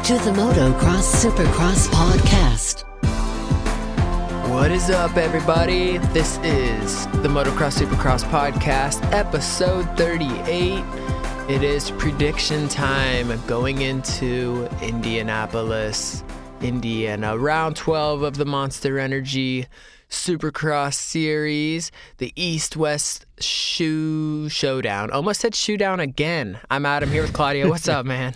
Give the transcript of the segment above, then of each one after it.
to the Motocross Supercross podcast. What is up, everybody? This is the Motocross Supercross podcast, episode 38. It is prediction time going into Indianapolis, Indiana. Round 12 of the Monster Energy Supercross Series, the East-West Showdown. Almost said showdown again. I'm Adam here with Claudio. What's up, man?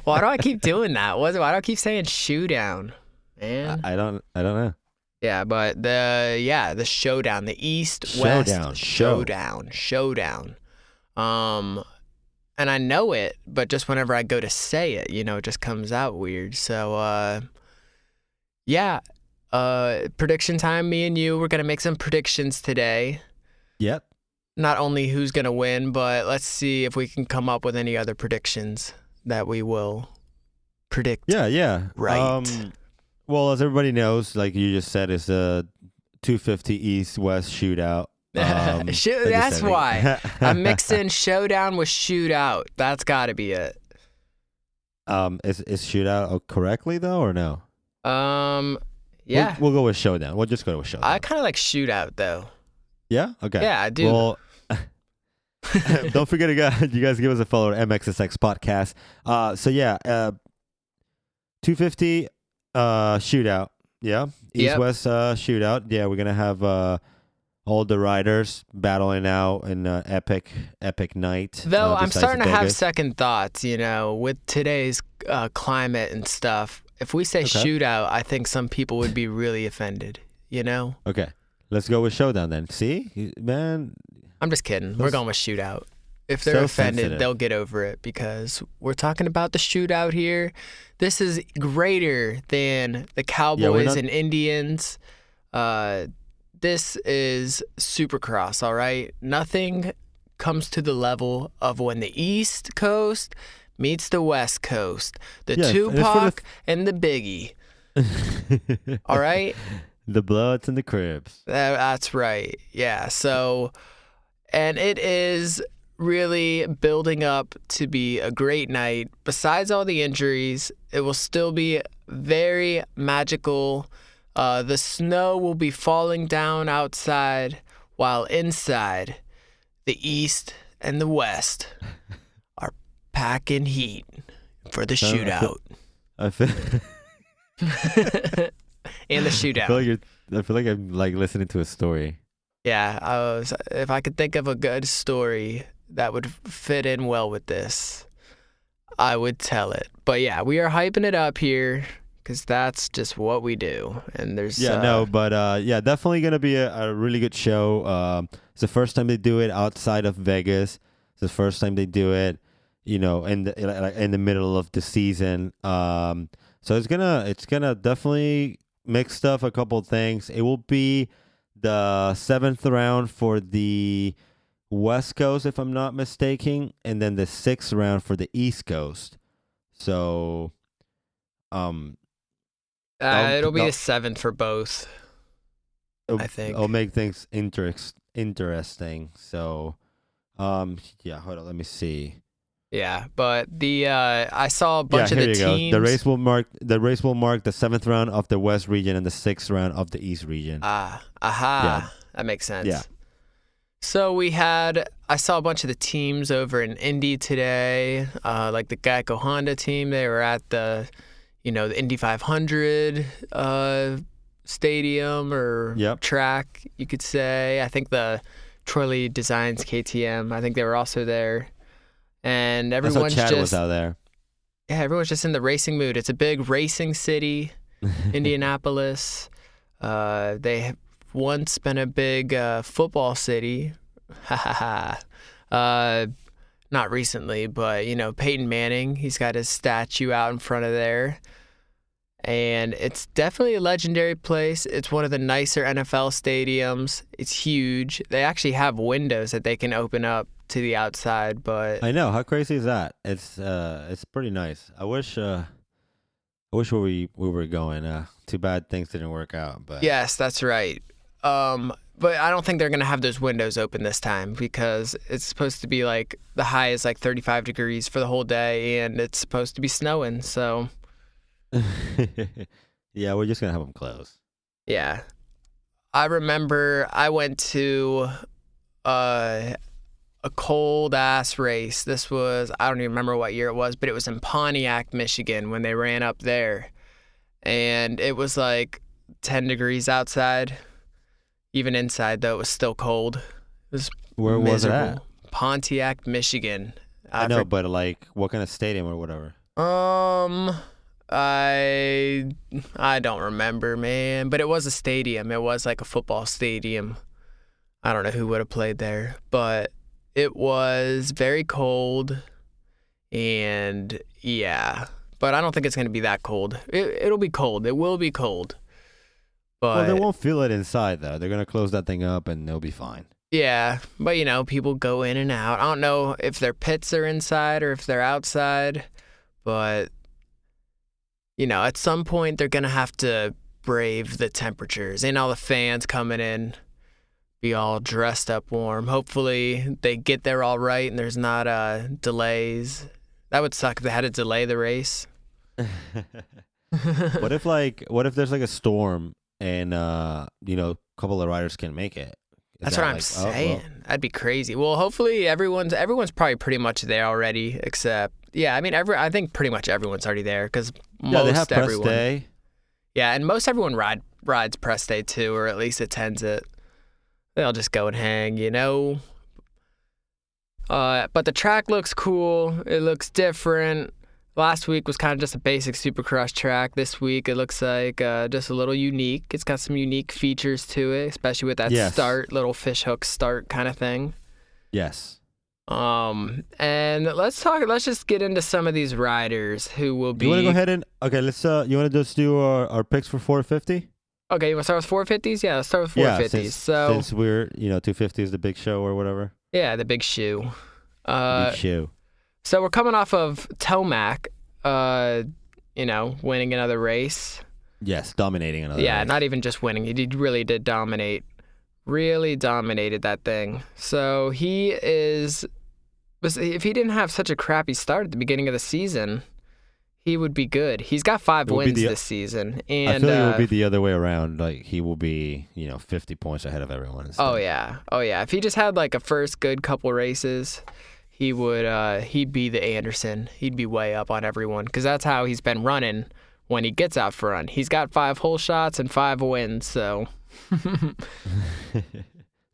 Why do I keep doing that? Why do I keep saying showdown, man? I don't know. Yeah, but the showdown, the East-West showdown. And I know it, but just whenever I go to say it, it just comes out weird. So, prediction time. Me and you, we're going to make some predictions today. Yep. Not only who's going to win, but let's see if we can come up with any other predictions that we will predict. Yeah. Right. Well, as everybody knows, like you just said, it's a 250 East-West shootout. That's why. I'm mixing showdown with shootout. That's got to be it. Is shootout correctly, though, or no? Yeah. We'll go with showdown. We'll just go with showdown. I kind of like shootout, though. Yeah? Okay. Yeah, I do. Well, don't forget, you guys give us a follow at MXSX Podcast. 250 shootout. Yeah. East-West shootout. Yeah, we're going to have all the riders battling out in an epic night. Though I'm starting to have second thoughts, with today's climate and stuff. If we say shootout, I think some people would be really offended, Okay. Let's go with showdown then. See? Man. I'm just kidding. We're going with shootout. If they're offended, they'll get over it because we're talking about the shootout here. This is greater than the Cowboys and Indians. This is Supercross, all right? Nothing comes to the level of when the East Coast meets the West Coast. The Tupac and the Biggie. All right? The Bloods and the Cribs. That's right. Yeah. So, and it is really building up to be a great night. Besides all the injuries, it will still be very magical. The snow will be falling down outside, while inside, the East and the West are packing heat for the shootout. I feel and the shootout. I feel like I'm like listening to a story. Yeah, if I could think of a good story that would fit in well with this, I would tell it. But yeah, we are hyping it up here because that's just what we do. And there's definitely gonna be a really good show. It's the first time they do it outside of Vegas. It's the first time they do it, in the middle of the season. So it's gonna definitely mix up a couple things. It will be the 7th round for the West Coast, if I'm not mistaken, and then the 6th round for the East Coast. So, it'll be the 7th for both. I think it'll make things interesting. So, hold on, let me see. Yeah, but I saw a bunch of the teams. The race will mark the 7th round of the West region and the 6th round of the East region. That makes sense. Yeah. So I saw a bunch of the teams over in Indy today, like the Geico Honda team. They were at the Indy 500 stadium or track, you could say. I think the Troy Lee Designs KTM, I think they were also there. And everyone's Chad was out there. Yeah, everyone's just in the racing mood. It's a big racing city, Indianapolis. They have once been a big football city. Not recently, but, Peyton Manning, he's got his statue out in front of there. And it's definitely a legendary place. It's one of the nicer NFL stadiums. It's huge. They actually have windows that they can open up to the outside, but I know, how crazy is that? It's pretty nice. I wish we were going. Too bad things didn't work out. But yes, that's right. But I don't think they're going to have those windows open this time because it's supposed to be like the high is like 35 degrees for the whole day and it's supposed to be snowing. So, yeah, we're just going to have them closed. Yeah. I remember I went to a cold-ass race. This was, I don't even remember what year it was, but it was in Pontiac, Michigan when they ran up there. And it was like 10 degrees outside. Even inside, though, it was still cold. It was Where miserable. was it at? Pontiac, Michigan. I know, but like, what kind of stadium or whatever? I don't remember, man. But it was a stadium. It was like a football stadium. I don't know who would have played there, but it was very cold. And yeah, but I don't think it's going to be that cold. It'll be cold. It will be cold. But, well, they won't feel it inside, though. They're going to close that thing up, and they'll be fine. Yeah, but, people go in and out. I don't know if their pits are inside or if they're outside, but, at some point they're going to have to brave the temperatures. And all the fans coming in, be all dressed up warm. Hopefully they get there all right and there's not delays. That would suck if they had to delay the race. What if there's like a storm? And, a couple of riders can make it. That's what I'm saying. That'd be crazy. Well, hopefully everyone's probably pretty much there already, except, I think pretty much everyone's already there because they have everyone. press day. Yeah, and most everyone rides press day too, or at least attends it. They'll just go and hang, But the track looks cool. It looks different. Last week was kind of just a basic Supercross track. This week it looks like just a little unique. It's got some unique features to it, especially with that start, little fishhook start kind of thing. Yes. And let's just get into some of these riders who will be. You want to go ahead and let's you want to just do our picks for 450? Okay, you want to start with 450s? Yeah, let's start with 450s. Yeah, since we're 250 is the big show or whatever. Yeah, the big shoe. Big shoe. So we're coming off of Tomac, winning another race. Yes, dominating another race. Yeah, not even just winning. He really did dominate. Really dominated that thing. So if he didn't have such a crappy start at the beginning of the season, he would be good. He's got 5 wins this season. And I feel like it will be the other way around. Like, he will be, 50 points ahead of everyone. Instead. Oh, yeah. If he just had, like, a first good couple races, he would, he'd be the Anderson. He'd be way up on everyone because that's how he's been running when he gets out front. He's got 5 whole shots and 5 wins, so.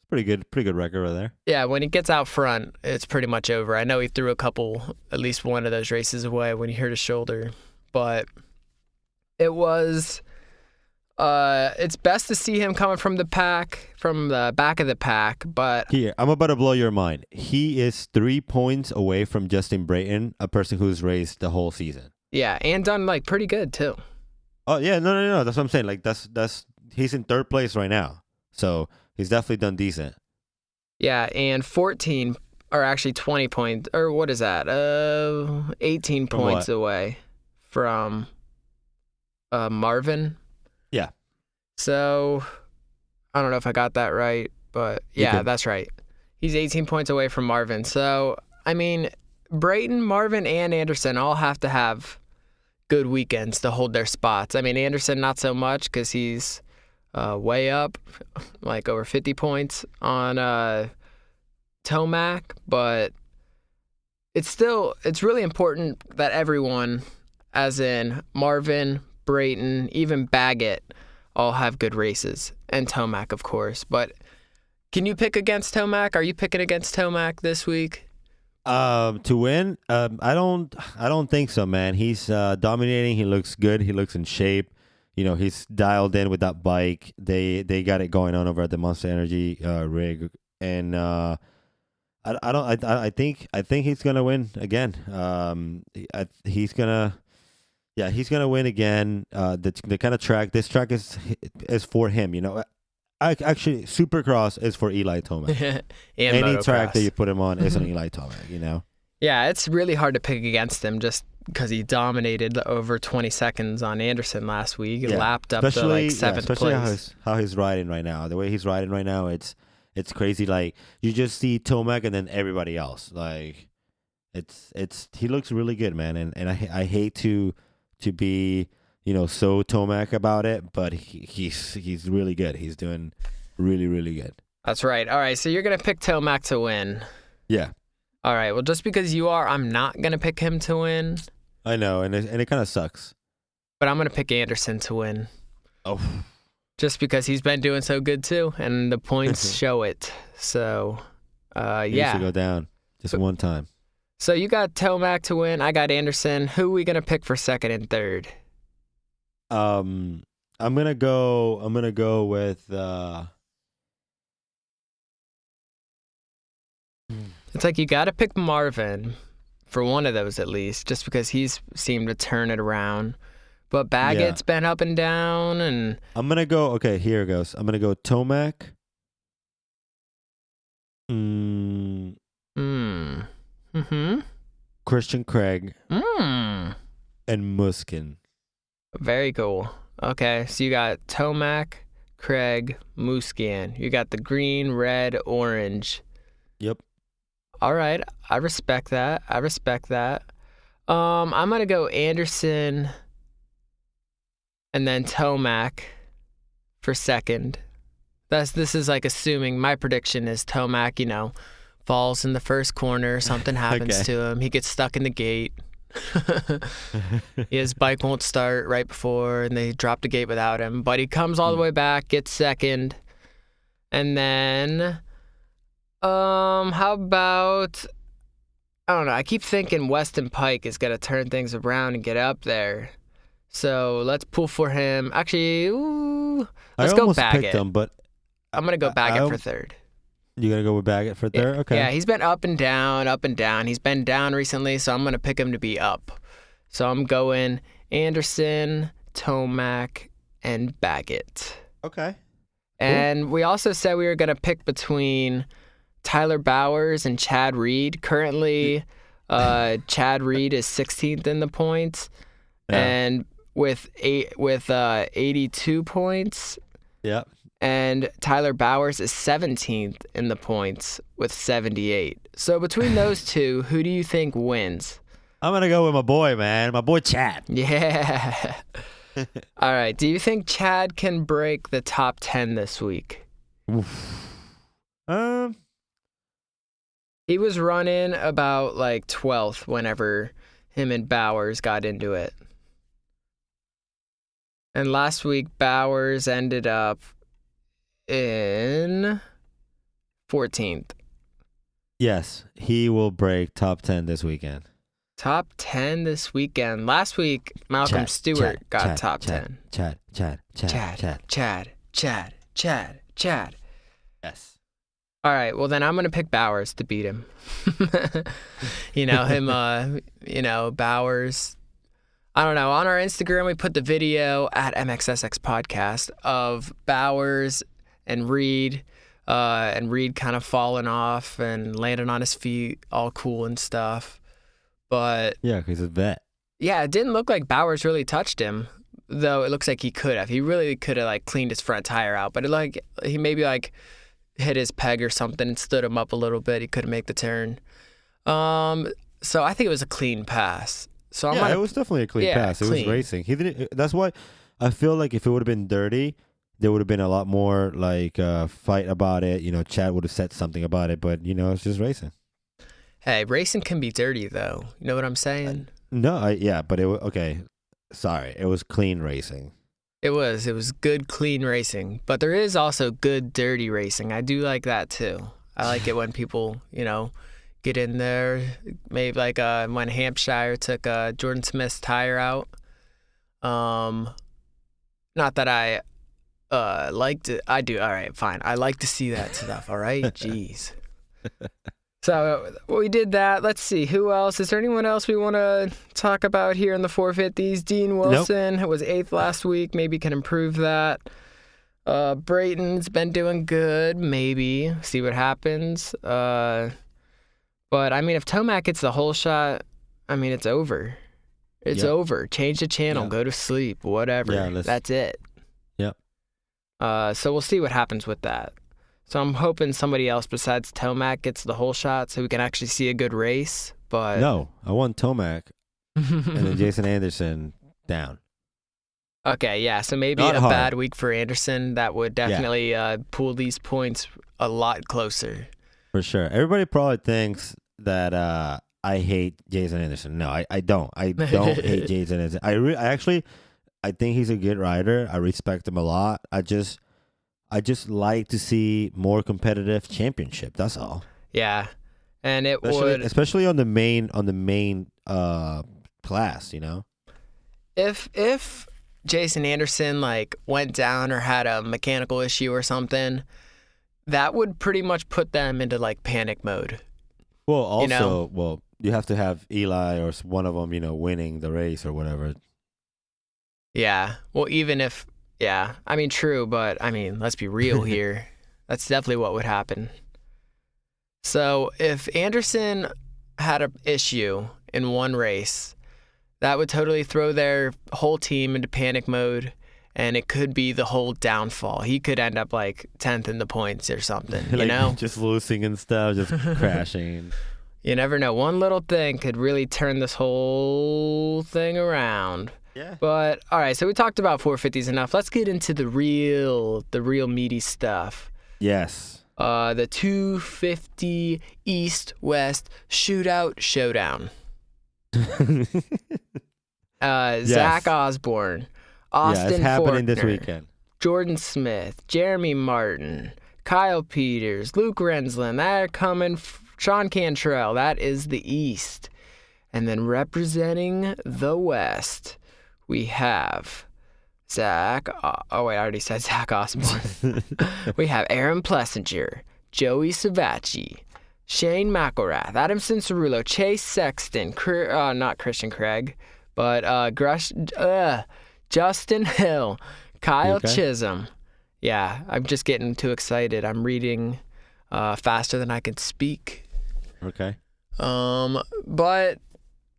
Pretty good record right there. Yeah, when he gets out front, it's pretty much over. I know he threw at least one of those races away when he hurt his shoulder, but it was, it's best to see him coming from the back of the pack, but. Here, I'm about to blow your mind. He is 3 points away from Justin Brayton, a person who's raced the whole season. Yeah, and done, like, pretty good, too. Oh, yeah, no, that's what I'm saying. Like, he's in 3rd place right now, so he's definitely done decent. Yeah, and 14 are actually 20 points, or what is that? 18 points away from Marvin. Yeah. So, I don't know if I got that right, but yeah, that's right. He's 18 points away from Marvin. So, Brayton, Marvin, and Anderson all have to have good weekends to hold their spots. Anderson not so much because he's way up, like over 50 points on Tomac, but it's really important that everyone, as in Marvin, Brayton, even Baggett, all have good races, and Tomac, of course. But can you pick against Tomac? Are you picking against Tomac this week? To win? I don't think so, man. He's dominating. He looks good. He looks in shape. He's dialed in with that bike. They got it going on over at the Monster Energy rig, and I think he's gonna win again. He's gonna win again. The kind of track. This track is for him. Actually, Supercross is for Eli Tomac. Any Motocross. track that you put him on is an Eli Tomac. Yeah, it's really hard to pick against him. Just because he dominated over 20 seconds on Anderson last week. He lapped up to like seventh especially place. how he's riding right now. The way he's riding right now, it's crazy. Like you just see Tomac and then everybody else. Like he looks really good, man. And I hate to be so Tomac about it, but he's really good. He's doing really, really good. That's right. All right, so you're gonna pick Tomac to win. Yeah. All right. Well, just because you are, I'm not gonna pick him to win. I know, and it kind of sucks. But I'm gonna pick Anderson to win. Oh. Just because he's been doing so good too, and the points show it. So, He needs to go down just one time. So you got Tomac to win. I got Anderson. Who are we gonna pick for second and third? I'm gonna go with. It's like you got to pick Marvin for one of those at least, just because he's seemed to turn it around. But Baggett's been up and down, and I'm gonna go. Okay, here it goes. I'm gonna go Tomac. Christian Craig. And Muskin. Very cool. Okay, so you got Tomac, Craig, Muskin. You got the green, red, orange. Yep. All right, I respect that. I'm gonna go Anderson and then Tomac for second. This is like assuming my prediction is Tomac, falls in the first corner, something happens to him, he gets stuck in the gate. His bike won't start right before, and they drop the gate without him. But he comes all the way back, gets second, and then. How about, I don't know, I keep thinking Weston Pike is going to turn things around and get up there. So let's pull for him. Actually, let's go Baggett. Him, but I'm going to go Baggett for third. You going to go with Baggett for third? Yeah. Okay. Yeah, he's been up and down. He's been down recently, so I'm going to pick him to be up. So I'm going Anderson, Tomac, and Baggett. Okay. And we also said we were going to pick between Tyler Bowers and Chad Reed. Currently, Chad Reed is 16th in the points, and with 82 points. Yep. And Tyler Bowers is 17th in the points with 78. So between those two, who do you think wins? I'm gonna go with my boy, man. My boy Chad. Yeah. All right. Do you think Chad can break the top 10 this week? He was running about like 12th whenever him and Bowers got into it. And last week, Bowers ended up in 14th. Yes, he will break top 10 this weekend. Top 10 this weekend. Last week, Malcolm Stewart got top 10. Chad. Yes. All right, well then I'm gonna pick Bowers to beat him. Bowers. I don't know. On our Instagram, we put the video at MXSX Podcast of Bowers and Reed kind of falling off and landing on his feet, all cool and stuff. But yeah, because he's a vet. Yeah, it didn't look like Bowers really touched him, though. It looks like he could have. He really could have like cleaned his front tire out, but he maybe like hit his peg or something and stood him up a little bit. He couldn't make the turn. So I think it was a clean pass. So it was definitely a clean pass. It was racing. He didn't. That's why I feel like if it would have been dirty, there would have been a lot more like fight about it. Chad would have said something about it, but it's just racing. Hey, racing can be dirty though. You know what I'm saying? But it was okay. Sorry, it was clean racing. It was good, clean racing. But there is also good, dirty racing. I do like that too. I like it when people, get in there. Maybe like when Hampshire took Jordan Smith's tire out. Not that I liked it. I do. All right, fine. I like to see that stuff. All right, jeez. So we did that. Let's see. Who else? Is there anyone else we want to talk about here in the 450s? Dean Wilson was 8th last week. Maybe can improve that. Brayton's been doing good. Maybe. See what happens. But, I mean, if Tomac gets the whole shot, I mean, it's over. It's over. Change the channel. Go to sleep. Whatever. That's it. Yep. So we'll see what happens with that. So I'm hoping somebody else besides Tomac gets the whole shot so we can actually see a good race. But no, I want Tomac and then Jason Anderson down. Okay, yeah. So maybe Not a hard. bad week for Anderson. That would definitely pull these points a lot closer. For sure. Everybody probably thinks that I hate Jason Anderson. No, I don't. I don't hate Jason Anderson. I think he's a good rider. I respect him a lot. I just like to see more competitive championship. That's all. Yeah, and especially on the main class. You know, if Jason Anderson went down or had a mechanical issue or something, that would pretty much put them into panic mode. Well, also, you have to have Eli or one of them, winning the race or whatever. Yeah. Well, even if, I mean, true, but I mean, let's be real here. That's definitely what would happen. So if Anderson had an issue in one race, that would totally throw their whole team into panic mode, and it could be the whole downfall. He could end up 10th in the points or something, you know? Just losing and stuff, just crashing. You never know. One little thing could really turn this whole thing around. Yeah. But, all right, so we talked about 450s enough. Let's get into the real meaty stuff. Yes. The 250 East-West Shootout Showdown. Zach Osborne, Austin it's happening Faulkner, this weekend. Jordan Smith, Jeremy Martin, Kyle Peters, Luke Rensland, that are coming. Sean Cantrell, that is the East. And then representing the West, we have Zach. I already said Zach Osborne. We have Aaron Plessinger, Joey Savacci, Shane McElrath, Adam Cincerulo, Chase Sexton, not Christian Craig, but Justin Hill, Kyle Chisholm. Yeah, I'm just getting too excited. I'm reading faster than I can speak. Okay. But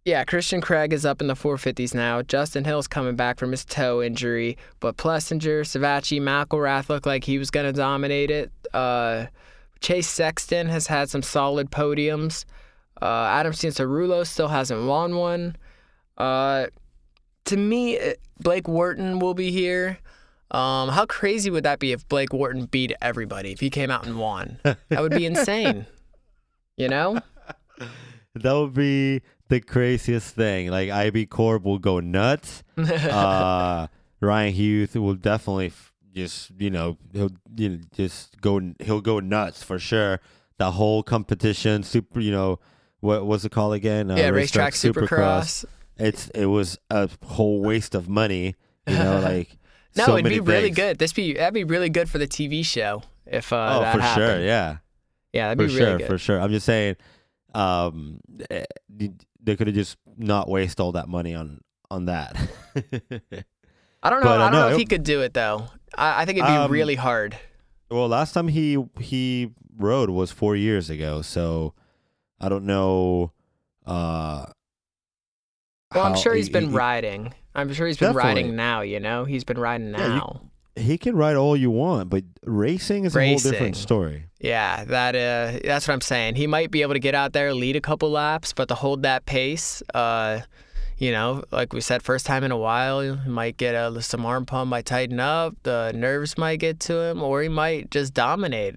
yeah, Christian Craig is up in the 450s now. Justin Hill's coming back from his toe injury, but Plessinger, Savacci, McElrath look like he was going to dominate it. Chase Sexton has had some solid podiums. Adam Cincerulo still hasn't won one. To me, Blake Wharton will be here. How crazy would that be if Blake Wharton beat everybody, if he came out and won? That would be insane. You know? That would be the craziest thing. IB Corp will go nuts. Ryan Hughes will definitely he'll go nuts for sure. The whole competition, what was it called again? Racetrack Supercross. It was a whole waste of money. No, so it'd be really good. That'd be really good for the TV show if that for happened. Sure, yeah. Yeah, that'd be really good. For sure. I'm just saying, they could have just not wasted all that money on that. I don't know. I don't know if he could do it though. I think it'd be really hard. Well, last time he rode was 4 years ago, so I don't know. Well, I'm sure he's been riding. I'm sure he's been riding now. He's been riding now. He can ride all you want, but racing is a whole different story. Yeah, that's what I'm saying. He might be able to get out there, lead a couple laps, but to hold that pace, like we said, first time in a while, he might get some arm pump, might tighten up, the nerves might get to him, or he might just dominate.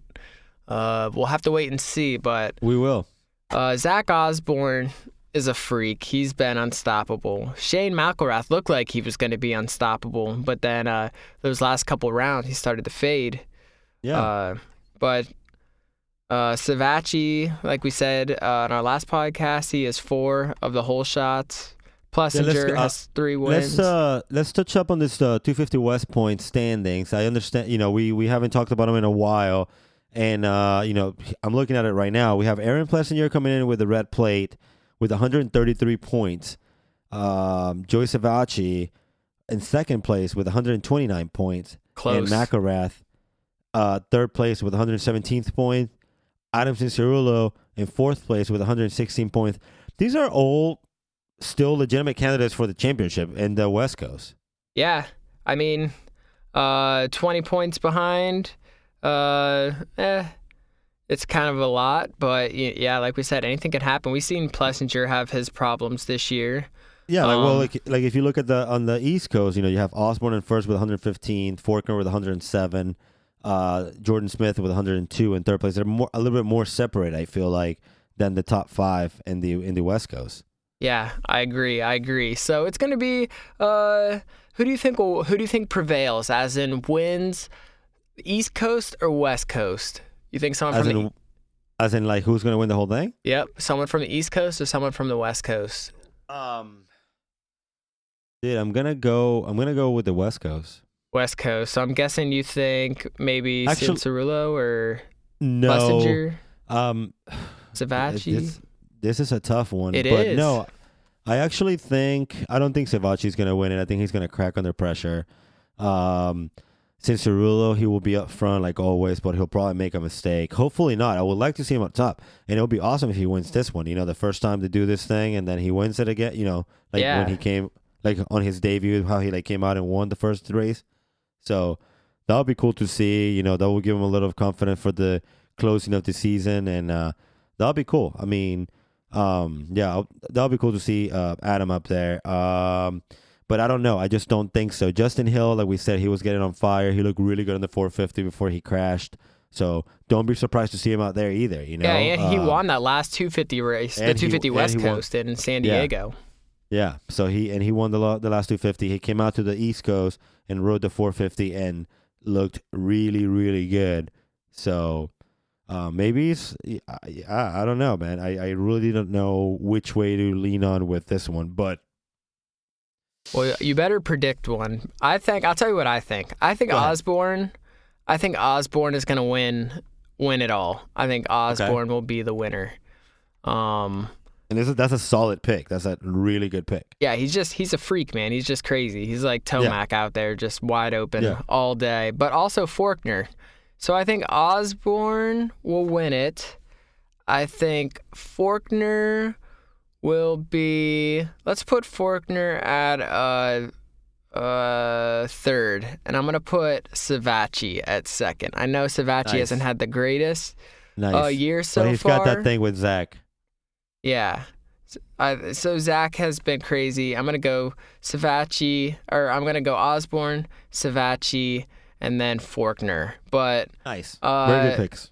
We'll have to wait and see, but we will. Zach Osborne is a freak. He's been unstoppable. Shane McElrath looked like he was going to be unstoppable, but then those last couple rounds, he started to fade. Yeah. But Savacci, like we said on our last podcast, he has 4 of the whole shots. Plessinger has 3 wins. Let's touch up on this 250 West Point standings. I understand, we haven't talked about them in a while, and I'm looking at it right now. We have Aaron Plessinger coming in with the red plate with 133 points. Joey Savacci in second place with 129 points. Close. And McElrath, third place with 117th point. Adam Cincerulo in fourth place with 116 points. These are all still legitimate candidates for the championship in the West Coast. Yeah, I mean, 20 points behind. It's kind of a lot, but yeah, like we said, anything could happen. We've seen Plessinger have his problems this year. Yeah, like if you look at on the East Coast, you have Osborne in first with 115, Faulkner with 107, Jordan Smith with 102 in third place. They're a little bit more separate, I feel like, than the top five in the West Coast. Yeah, I agree. So it's going to be who do you think prevails, as in wins, East Coast or West Coast? You think someone as in like who's going to win the whole thing? Yep, someone from the East Coast or someone from the West Coast? Dude, I'm gonna go with the West Coast. West Coast. So I'm guessing you think maybe Cianciarulo or no, Plessinger, Savacci. This is a tough one. It but is. No, I don't think Savacci's gonna win it. I think he's gonna crack under pressure. Cianciarulo, he will be up front like always, but he'll probably make a mistake. Hopefully not. I would like to see him up top, and it would be awesome if he wins this one. The first time to do this thing, and then he wins it again. When he came. Like on his debut, how he came out and won the first race. So that would be cool to see. That will give him a little confidence for the closing of the season, and that would be cool. I mean, that would be cool to see Adam up there. But I don't know. I just don't think so. Justin Hill, like we said, he was getting on fire. He looked really good on the 450 before he crashed. So don't be surprised to see him out there either. Yeah, and he won that last 250 race, the 250 West Coast in San Diego. Yeah, so he won the last 250. He came out to the East Coast and rode the 450 and looked really, really good. So maybe I don't know, man. I really don't know which way to lean on with this one, but well, you better predict one. I'll tell you what I think. I think Osborne is going to win it all. I think Osborne will be the winner. And that's a solid pick. That's a really good pick. Yeah, he's a freak, man. He's just crazy. He's like Tomac out there, just wide open all day. But also Faulkner. So I think Osborne will win it. I think Faulkner will be... Let's put Faulkner at third. And I'm going to put Savacci at second. I know Savacci hasn't had the greatest year so far. But he's got that thing with Zach. Yeah. So Zach has been crazy. I'm going to go Osborne, Savacci, and then Faulkner. But nice. Very good picks.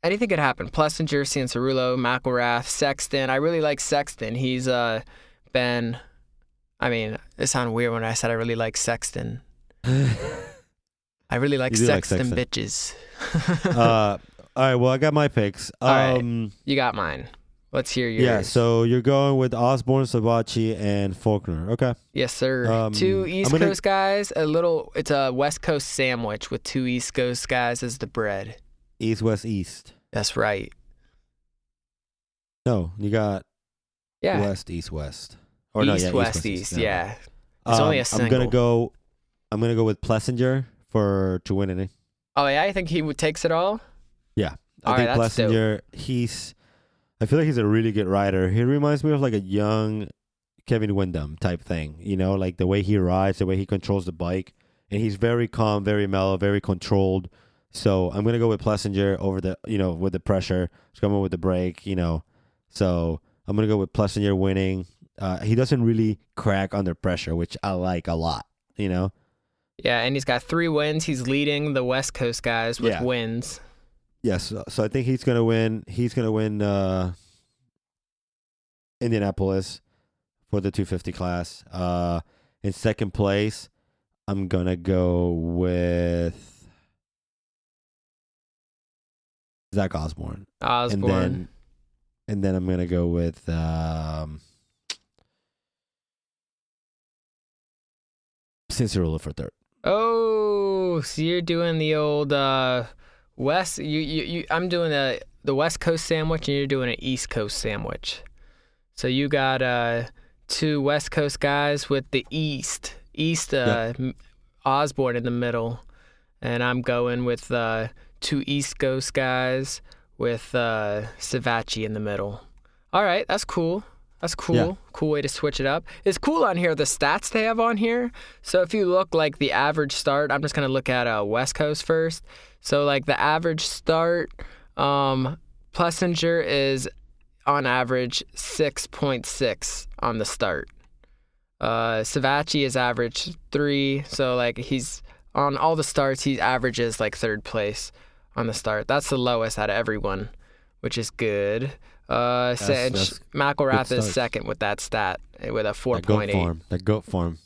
Anything could happen. Plessinger, Cianciarulo, McElrath, Sexton. I really like Sexton. He's been... I mean, it sounded weird when I said I really like Sexton. I really like Sexton bitches. All right, well, I got my picks. All right, you got mine. Let's hear yours. Yeah, so you're going with Osborne, Savacci, and Faulkner. Okay. Yes, sir. Two East Coast guys. It's a West Coast sandwich with two East Coast guys as the bread. East, West, East. That's right. No, you got West, East, West. Or East, West, East. Yeah. It's only a single. I'm gonna go with Plessinger to win it. Oh yeah, I think he takes it all. Yeah, I think Plessinger. I feel like he's a really good rider. He reminds me of like a young Kevin Windham type thing, like the way he rides, the way he controls the bike. And he's very calm, very mellow, very controlled. So I'm going to go with Plessinger over with the pressure. He's coming with the brake, So I'm going to go with Plessinger winning. He doesn't really crack under pressure, which I like a lot, Yeah, and he's got 3 wins. He's leading the West Coast guys with wins. Yes, so I think he's gonna win. He's gonna win Indianapolis for the 250 class. In second place, I'm gonna go with Zach Osborne. And then I'm gonna go with Cianciarulo for third. Oh, so you're doing the old West. I'm doing the West Coast sandwich, and you're doing an East Coast sandwich. So you got 2 West Coast guys with the East Osborne in the middle, and I'm going with 2 East Coast guys with Savacci in the middle. All right, that's cool. That's cool. Yeah. Cool way to switch it up. It's cool on here, the stats they have on here. So if you look like the average start, I'm just going to look at West Coast first. So like the average start, Plessinger is on average 6.6 on the start. Savacci is average 3. So like he's on all the starts, he averages like 3rd place on the start. That's the lowest out of everyone, which is good. That's McElrath good is start. second with that stat with a 4.8. That goat form.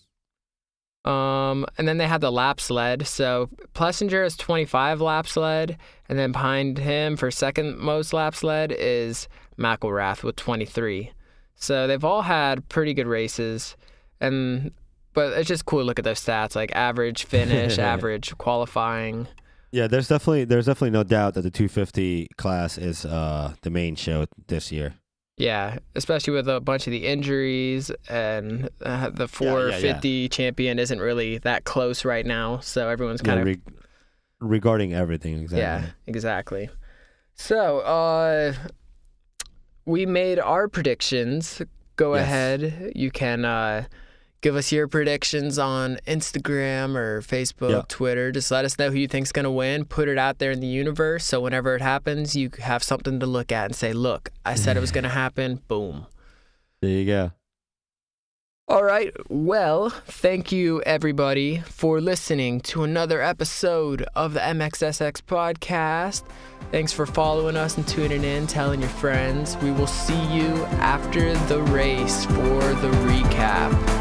And then they had the laps led. So Plessinger has 25 laps led, and then behind him for second most laps led is McElrath with 23. So they've all had pretty good races, but it's just cool to look at those stats, like average finish, average qualifying. Yeah, there's definitely no doubt that the 250 class is the main show this year. Yeah, especially with a bunch of the injuries, and the 450 champion isn't really that close right now, so everyone's kind of... regarding everything, exactly. Yeah, exactly. So, we made our predictions. Go ahead. You can give us your predictions on Instagram or Facebook, Twitter. Just let us know who you think's going to win. Put it out there in the universe, so whenever it happens, you have something to look at and say, look, I said it was going to happen. Boom. There you go. All right. Well, thank you, everybody, for listening to another episode of the MXSX podcast. Thanks for following us and tuning in, telling your friends. We will see you after the race for the recap.